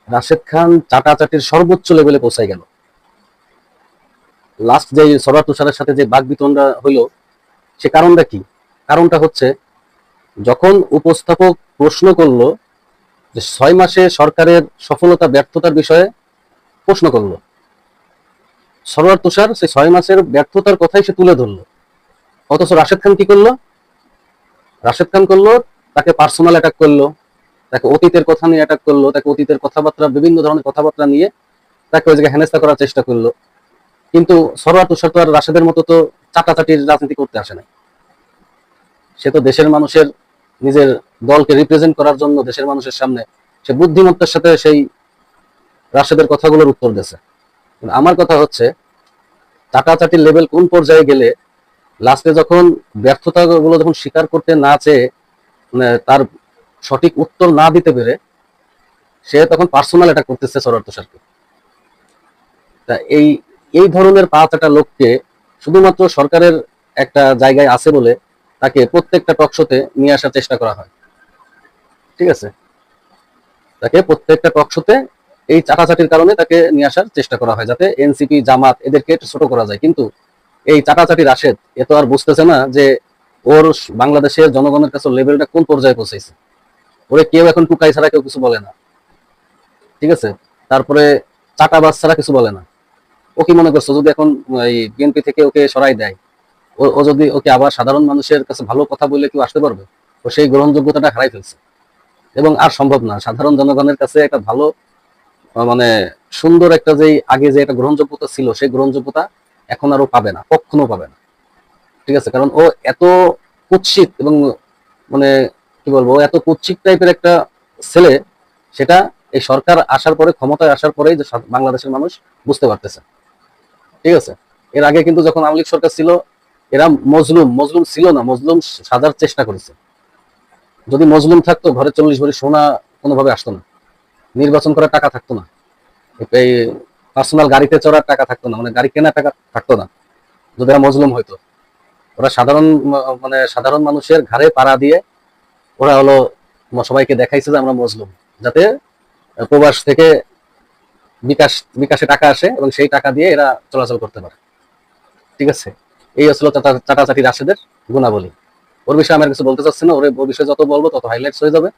রাশেদ খান চাটাচাটির সর্বোচ্চ লেভেলে পৌঁছায় গেল। লাস্ট যে সরোয়ার তুষারের সাথে যে বাকবিতণ্ডা হইলো, সে কারণটা কি? কারণটা হচ্ছে, যখন উপস্থাপক প্রশ্ন করলো যে 6 মাসে সরকারের সফলতা ব্যর্থতার বিষয়ে প্রশ্ন করলো, সরোয়ার তুষার সেই 6 মাসের ব্যর্থতার কথাই সে তুলে ধরলো। অথচ রাশেদ খান কি করলো? রাশেদ খান করলো, তাকে পার্সোনাল অ্যাটাক করলো, তাকে অতীতের কথা নিয়ে অ্যাটাক করলো, তাকে অতীতের কথাবার্তা, বিভিন্ন ধরনের কথাবার্তা নিয়ে তাকে ওই জায়গায় হেনস্থা করার চেষ্টা করলো। কিন্তু সরোয়ার তুষার তো আর রাশেদের মতো তো চাটাচাটির রাজনীতি করতে আসে নাই। সে তো দেশের মানুষের, নিজের দলকে রিপ্রেজেন্ট করার জন্য দেশের মানুষের সামনে সে বুদ্ধিমত্তার সাথে সেই রাশেদের কথাগুলোর উত্তর দিয়েছে। আমার কথা হচ্ছে, চাটাচাটির লেভেল কোন পর্যায়ে গেলে লাস্টে যখন ব্যর্থতাগুলো যখন স্বীকার করতে না চেয়ে, মানে তার সঠিক উত্তর না দিতে পেরে সে তখন পার্সোনাল অ্যাটাক করতেছে সরোয়ার তুষারকে। তা এই এই ধরনের 5-6টা লোককে শুধুমাত্র সরকারের একটা জায়গায় আছে বলে তাকে প্রত্যেকটা টক শোতে নিয়ে আসার চেষ্টা করা হয়। ঠিক আছে, তাকে প্রত্যেকটা টক শোতে এই চাটাচাটির কারণে তাকে নিয়ে আসার চেষ্টা করা হয়, যাতে এনসিপি, জামাত এদেরকে একটু ছোট করা যায়। কিন্তু এই চাটাচাটি রাশেদ এ তো আর বুঝতেছে না যে ওর বাংলাদেশের জনগণের কাছে লেভেলটা কোন পর্যায়ে পৌঁছাইছে। ওরে কেউ এখন টুকাই ছাড়া কেউ কিছু বলে না। ঠিক আছে, তারপরে চাটাবাজ ছাড়া কিছু বলে না। ও কি মনে করছো, যদি এখন এই বিএনপি থেকে ওকে সরাই দেয়, ও যদি ওকে আবার সাধারণ মানুষের কাছে ভালো কথা বললে কেউ আসতে পারবে? ও সেই গ্রহণযোগ্যতাটা হারাই ফেলছে, এবং আর সম্ভব না। সাধারণ জনগণের কাছে একটা ভালো, মানে সুন্দর একটা, যে আগে যে একটা গ্রহণযোগ্যতা ছিল, সেই গ্রহণযোগ্যতা এখন আর ও পাবে না, কখনো পাবে না। ঠিক আছে, কারণ ও এত কুৎসিত এবং, মানে কি বলবো, ও এত কুৎসিত টাইপের একটা ছেলে, সেটা এই সরকার আসার পরে, ক্ষমতায় আসার পরেই যে বাংলাদেশের মানুষ বুঝতে পারতেছে। ঠিক আছে, এর আগে কিন্তু যখন আওয়ামী লীগ সরকার ছিল, এরা মজলুম মজলুম ছিল না, মজলুম সাজার চেষ্টা করেছে। যদি মজলুম থাকতো, ঘরে 40 ভরি সোনা কোনোভাবে আসতো না, নির্বাচন করার টাকা থাকতো না, এই পার্সোনাল গাড়িতে চড়ার টাকা থাকতো না, মানে গাড়ি কেনার টাকা থাকতো না, যদি এরা মজলুম হইতো। ওরা সাধারণ, মানে সাধারণ মানুষের ঘাড়ে পাড়া দিয়ে ওরা হলো সবাইকে দেখাইছে যে আমরা মজলুম, যাতে প্রবাস থেকে বিকাশে টাকা আসে এবং সেই টাকা দিয়ে এরা চলাচল করতে পারে। ঠিক আছে, এই হচ্ছিল চাটাচাটি রাশেদের গুণাবলী। ওর বিষয়ে আমি আর কিছু বলতে চাচ্ছি না, ওর বিষয়ে যত বলবো তত হাইলাইটস হয়ে যাবে।